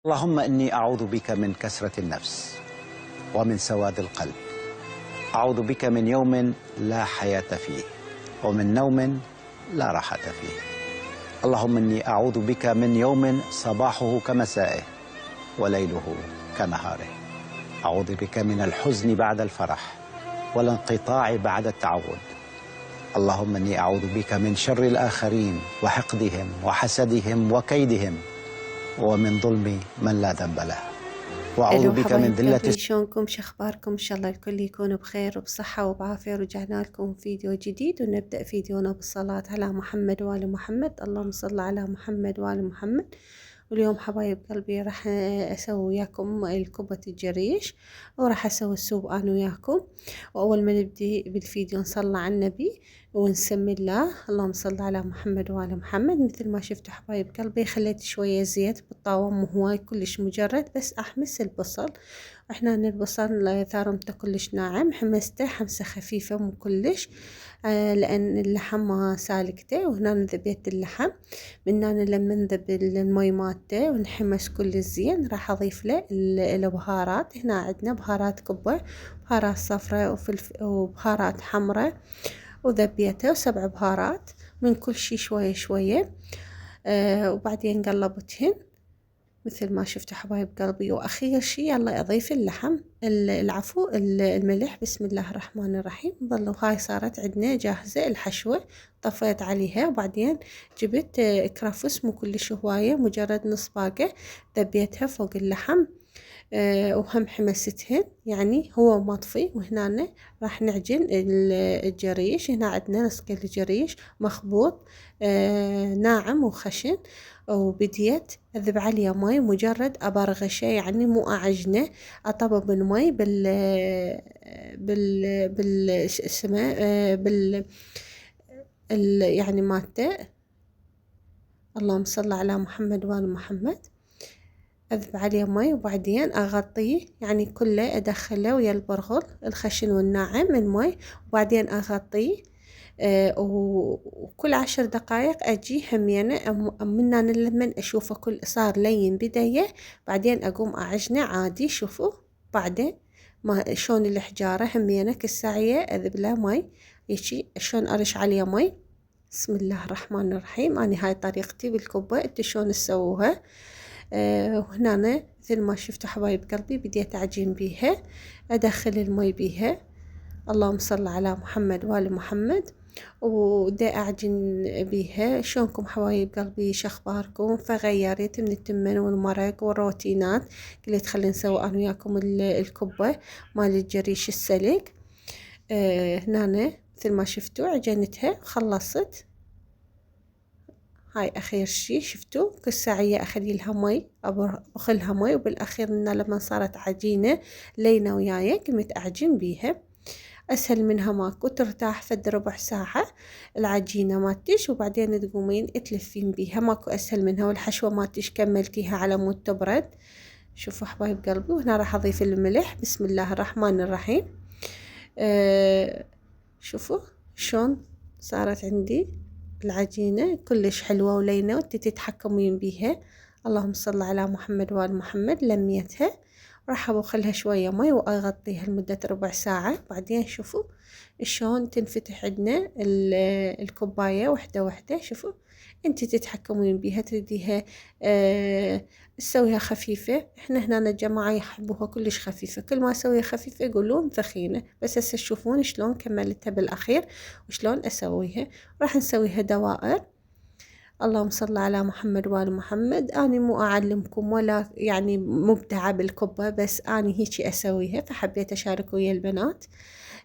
اللهم إني أعوذ بك من كسرة النفس ومن سواد القلب. أعوذ بك من يوم لا حياة فيه ومن نوم لا راحة فيه. اللهم إني أعوذ بك من يوم صباحه كمسائه وليله كنهاره. أعوذ بك من الحزن بعد الفرح والانقطاع بعد التعود. اللهم إني أعوذ بك من شر الآخرين وحقدهم وحسدهم وكيدهم ومن ظلم من لا ذنب له. وأعوذ الو بك من حبايب ذلة قلبي، شلونكم؟ شخباركم؟ ان شاء الله الكل يكون بخير وبصحة وبعافية. رجعنا لكم فيديو جديد ونبدأ فيديونا بالصلاة على محمد وآل محمد. اللهم صل على محمد وآل محمد. واليوم حبايب قلبي راح اسوي وياكم الكبة الجريش، وراح اسوي السوب انا وياكم. واول ما نبدي بالفيديو نصلي على النبي ونسمي الله. اللهم صل على محمد وآل محمد. مثل ما شفتوا حبايب قلبي خليت شوية زيت بالطاوة، مو هواي كلش، مجرد بس احمس البصل. احنا البصل ثارمته كلش ناعم، حمسته حمسة خفيفة مو كلش، لأن اللحم ما سالكته. وهنا ذبيت اللحم من هنا لما نذب المي مالته ونحمس كل زين راح أضيف له البهارات. هنا عندنا بهارات كبة، بهارات صفراء وبهارات حمراء، وذبيته وسبع بهارات من كل شي شوية شوية. وبعدين قلبتهن مثل ما شفتوا حبايب قلبي. وأخير شي يلا أضيف اللحم، العفو الملح. بسم الله الرحمن الرحيم. ظلوا هاي صارت عندنا جاهزة الحشوة. طفيت عليها وبعدين جبت كرفس مو كلش هواية، مجرد نص باقة، ذبيتها فوق اللحم. وهم حمستهن يعني هو مطفي. وهنا راح نعجن الجريش. هنا عندنا نص كيلو جريش مخبوط ناعم وخشن، وبديت أذب عليه مي، مجرد أبرغشه يعني مو أعجنه. أطبب المي شو اسمه يعني مالته. اللهم صل على محمد وآل محمد. أذب عليه مي وبعدين أغطيه، يعني كله أدخله ويا البرغل الخشن والناعم المي، وبعدين أغطيه. وكل 10 دقايق أجي همينة من أنا لما أشوفه كل صار لين بداية، بعدين أقوم أعجنه عادي. شوفوا بعدين ما شلون الحجارة همينة كل ساعية أذب له مي يشي شلون أرش عليه مي. بسم الله الرحمن الرحيم. أنا هاي طريقتي بالكبة، انتو شلون تسووها؟ وهنا مثل ما شفتوا حبايب قلبي بديت أعجن بيها، أدخل المي بيها. اللهم صل على محمد وآل محمد. ودا أعجن بيها. شلونكم حبايب قلبي؟ شخباركم؟ فغيرت من التمن والمرق والروتينات، قلت خلينا نسوي أنا وياكم الكبة مال الجريش السلق. هنا مثل ما شفتوا عجنتها خلصت. هاي أخير شي شفتوا كل ساعية أخلي لها مي، أبخلها مي. وبالأخير إنها لما صارت عجينة لينة وياي قمت أعجن بيها. أسهل منها ماكو، ترتاح فد ربع ساعة العجينة مالتش، وبعدين تقومين تلفين بيها، ماكو أسهل منها. والحشوة مالتش كملتيها على مود تبرد. شوفوا حبايب قلبي. وهنا راح أضيف الملح. بسم الله الرحمن الرحيم. شوفوا شلون صارت عندي العجينة كلش حلوة ولينة وانتي تتحكمين بيها. اللهم صل على محمد وآل محمد. لميتها راح أبخلها شوية مي وأغطيها لمدة ربع ساعة. بعدين شوفوا شلون تنفتح عندنا الكوباية وحدة وحدة. شوفوا انتي تتحكمين بيها، تريديها تسويها خفيفة. احنا هنا الجماعة يحبوها كلش خفيفة، كل ما اسويها خفيفة يقولون ثخينة، بس هسه تشوفون شلون كملتها بالاخير وشلون اسويها. راح نسويها دوائر. اللهم صل على محمد وآل محمد. أنا مو أعلمكم ولا يعني مبدعة بالكبة، بس أنا هيجي أسويها فحبيت أشارك ويا البنات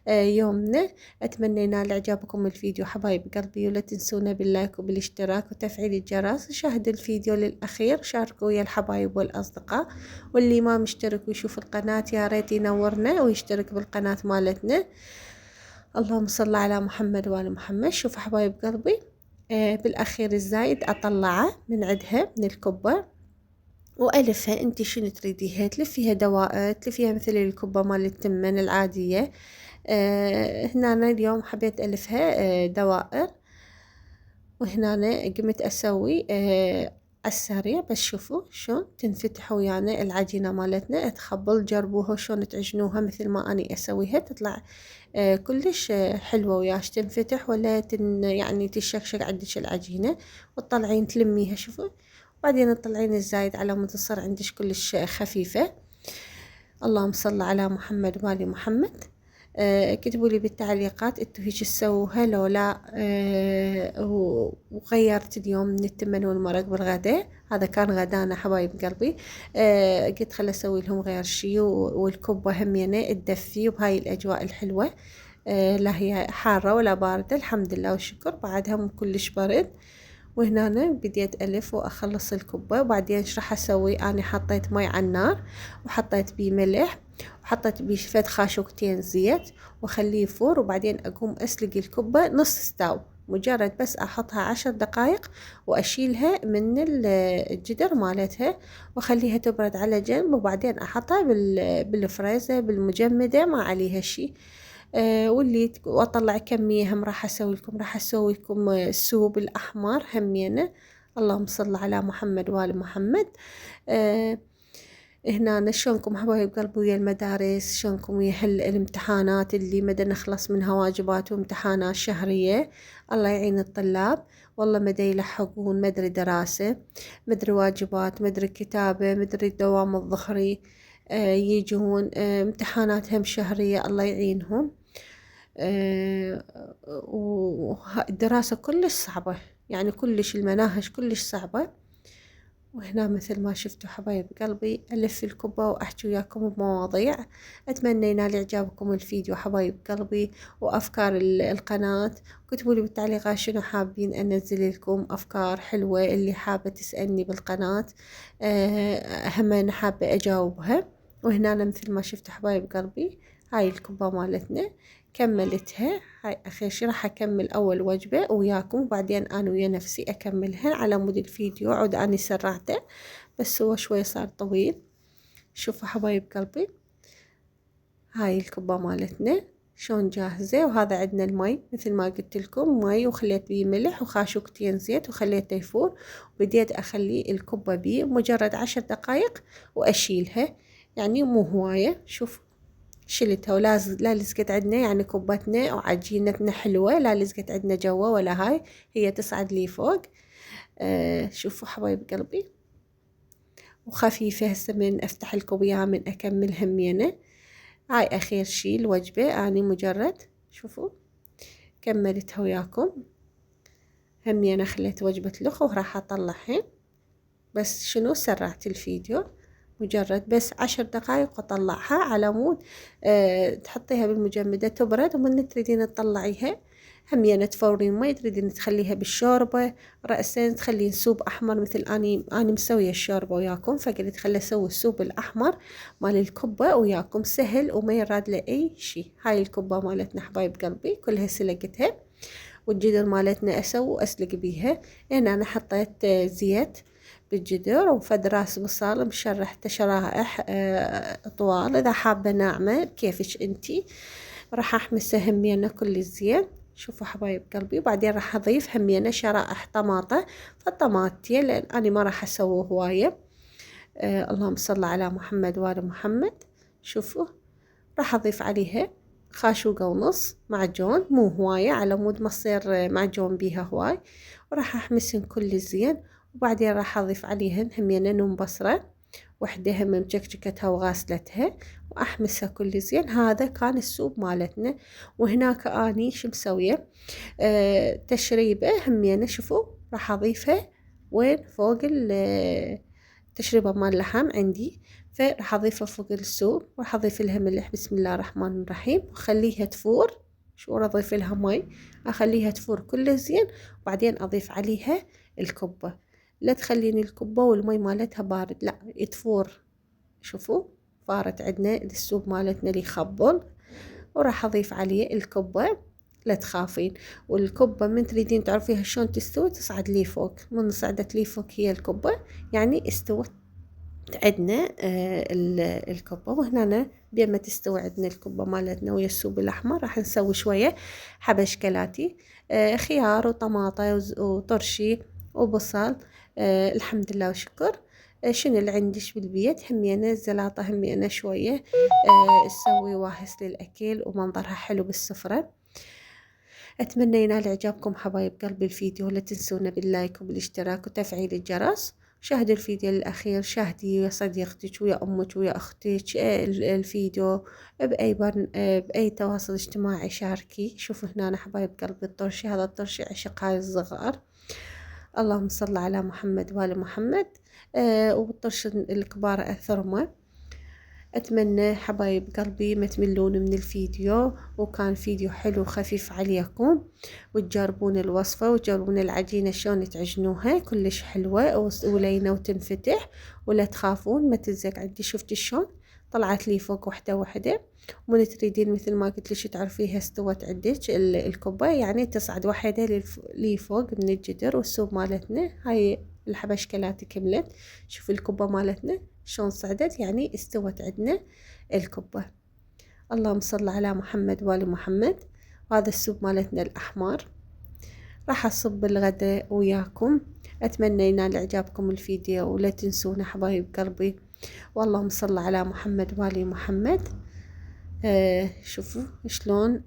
يومنا. أتمنى ينال إعجابكم الفيديو حبايب قلبي، ولا تنسونا باللايك وبالاشتراك وتفعيل الجرس. شاهدوا الفيديو للأخير، شاركوا ويا الحبايب والأصدقاء، واللي ما مشترك ويشوف القناة يا ريت ينورنا ويشترك بالقناة مالتنا. اللهم صل على محمد وآل محمد. شوفوا حبايب قلبي بالأخير الزايد أطلعه من عندها من الكبة وألفها. انتي شنو تريديها؟ تلفيها دوائر، تلفيها مثل الكبة مال التمن العادية. هنا أنا اليوم حبيت ألفها دوائر. وهنا أنا قمت أسوي السريع. بس شوفوا شلون تنفتح ويانا العجينة مالتنا، تخبل. جربوها شلون تعجنوها مثل ما أني أسويها، تطلع كلش حلوة وياش تنفتح ولا يعني تشكشك عندك العجينة، وتطلعين تلميها. شوفوا بعدين تطلعين الزايد على ما تصير عندك كلش خفيفة. اللهم صل على محمد وآل محمد. كتبوا لي بالتعليقات انتوا هيك تسووها لو لا. وغيرت اليوم من التمن والمرق بالغداء، هذا كان غدانا حبايب قلبي. قلت خل اسوي لهم غير شي، والكبة همينة تدفي وبهاي الاجواء الحلوة. لا هي حارة ولا باردة، الحمد لله والشكر، بعدها مو كلش برد. وهنا بديت ألف وأخلص الكبة. وبعدين ايش راح أسوي؟ أنا حطيت مي على النار وحطيت بيه ملح وحطيت بيه فد خاشوقتين زيت وخليه يفور. وبعدين أقوم أسلق الكبة نص ستاو، مجرد بس أحطها 10 دقايق وأشيلها من الجدر مالتها وأخليها تبرد على جنب. وبعدين أحطها بالفريزر بالمجمدة ما عليها شي. واللي واطلع كمية هم راح اسوي لكم السوب الاحمر همينه. اللهم صل على محمد وآل محمد. هنا شلونكم حبايب قلبي ويا المدارس، شلونكم ويا الامتحانات اللي مدى نخلص منها واجبات وامتحانات شهرية. الله يعين الطلاب، والله مدى يلحقون، مدري دراسة، مدري واجبات، مدري كتابة، مدري الدوام الظهري. يجون امتحاناتهم شهرية، الله يعينهم. والدراسة كلش صعبة، يعني كلش المناهج كلش صعبة. وهنا مثل ما شفتوا حبايب قلبي ألف الكبة وأحكي وياكم بمواضيع. أتمنى ينال إعجابكم الفيديو حبايب قلبي وأفكار القناة. كتبوا لي بالتعليقات شنو حابين أنزل لكم أفكار حلوة، اللي حابة تسألني بالقناة هم أنا حابة أجاوبها. وهنا مثل ما شفتوا حبايب قلبي هاي الكبة مالتنا كملتها. هاي آخر شي راح أكمل أول وجبة وياكم، وبعدين أنا ويا نفسي أكملها على مود الفيديو. عود أني سرعته بس هو شوي صار طويل. شوفوا حبايب قلبي هاي الكبة مالتنا شون جاهزة. وهذا عندنا المي مثل ما قلت لكم، مي وخليت بيه ملح وخاشوقتين زيت وخليته يفور. وبديت أخلي الكبة بيه مجرد 10 دقايق وأشيلها، يعني مو هواية. شوف شلتها ولازم لا لزقت عندنا، يعني كبتنا وعجينتنا حلوة، لا لزقت عندنا جوا ولا هاي، هي تصعد لي فوق. شوفوا حبايب قلبي وخفيفة. هسه من أفتح الكوبية من أكمل همينة. هاي أخير شي الوجبة، أنا مجرد شوفوا كملتها وياكم همينة. خليت وجبة الأخ وراح أطلعها، بس شنو سرعت الفيديو، مجرد بس 10 دقايق وأطلعها على مود تحطيها بالمجمدة تبرد. ومن تريدين تطلعيها همينة تفورين مي، تريدين تخليها بالشوربة رأسا تخلين سوب أحمر مثل أني مسوية الشوربة وياكم، فقلت خلي أسوي السوب الأحمر مال الكبة وياكم، سهل وما يراد له أي شي. هاي الكبة مالتنا حبايب قلبي كلها سلقتها، والجدر مالتنا أسلق بيها. هنا أنا حطيت زيت بالجدر وفد راس بصل مشرحته شرائح طوال، إذا حابة ناعمة كيفش انتي. راح أحمسه همينة كل الزين. شوفوا حبايب قلبي، وبعدين راح أضيف همينة شرائح طماطة، فالطماطية لأن أنا ما راح أسوي هواية. اللهم صل على محمد وآل محمد. شوفوا راح أضيف عليها خاشوقة ونص معجون، مو هواية على مود ما تصير معجون بيها هواي. وراح أحمسهن كل زين. وبعدين راح أضيف عليهن همينة نوم بصرة وحدة هم مجكجكتها وغاسلتها وأحمسها كل زين. هذا كان السوب مالتنا. وهناك أني شو مسوية تشريبة همينة، شوفوا راح أضيفها وين فوق التشريبة مال اللحم عندي، فراح أضيفها فوق السوب. وراح أضيف لها ملح بسم الله الرحمن الرحيم وخليها تفور. شو أضيف لها مي أخليها تفور كل زين. وبعدين أضيف عليها الكبة، لا تخليني الكبة والمي مالتها بارد، لا تفور. شوفوا فارت عندنا السوب مالتنا اللي يخبل. وراح أضيف عليه الكبة، لا تخافين. والكبة من تريدين تعرفيها شلون تستوي تصعد لي فوق، من صعدت لي فوق هي الكبة يعني استوت عندنا الكبة. وهنا بين ما تستوي عندنا الكبة مالتنا ويا السوب الأحمر راح نسوي شوية حبشكلاتي، خيار وطماطة وطرشي وبصل. الحمد لله وشكر. شنو اللي عندش بالبيت؟ همينة الزلاطة، همينة شوية تسوي واهس للأكل ومنظرها حلو بالسفرة. أتمنى ينال إعجابكم حبايب قلبي الفيديو، لا تنسونا باللايك وبالاشتراك وتفعيل الجرس. شاهدوا الفيديو للأخير، شاهدي ويا صديقتك ويا أمك ويا أختك الفيديو بأي تواصل اجتماعي شاركي. شوفوا هنا حبايب قلبي الطرشي، هذا الطرشي عشق هاي الصغار. اللهم صل على محمد وآل محمد. والطرش الكبار أثرمه. أتمنى حبايب قلبي ما تملون من الفيديو، وكان فيديو حلو وخفيف عليكم، وتجربون الوصفة وتجربون العجينة شلون تعجنوها، كلش حلوة ولينة وتنفتح، ولا تخافون ما تلزق عندي. شفتي شلون طلعت لي فوق وحدة وحدة. ومن تريدين مثل ما قلت لك تعرفيها استوت عندك الكوباية، يعني تصعد وحدة لي فوق من الجدر. والسوب مالتنا هاي الحبشكلات كملت. شوف الكوبا مالتنا شلون صعدت، يعني استوت عندنا الكبة. اللهم صل على محمد وآل محمد. وهذا السوب مالتنا الأحمر راح أصب الغداء وياكم. أتمنى ينال إعجابكم الفيديو، ولا تنسونا حبايب قلبي. واللهم صل على محمد وآل محمد. شوفوا شلون.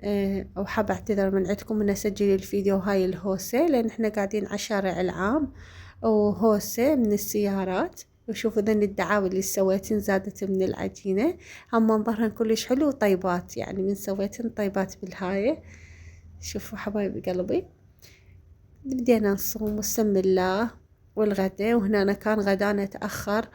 وحابة أعتذر من عندكم أن أسجل الفيديو هاي الهوسة، لأن إحنا قاعدين على شارع العام وهوسة من السيارات. وشوفوا ذن الدعاوي اللي سويتن زادت من العجينة، هم منظرهن كلش حلو وطيبات، يعني من سويتن طيبات بالهاية. شوفوا حبايب قلبي، بدينا نصوم وسم الله والغدا. وهنا كان غدانا تأخر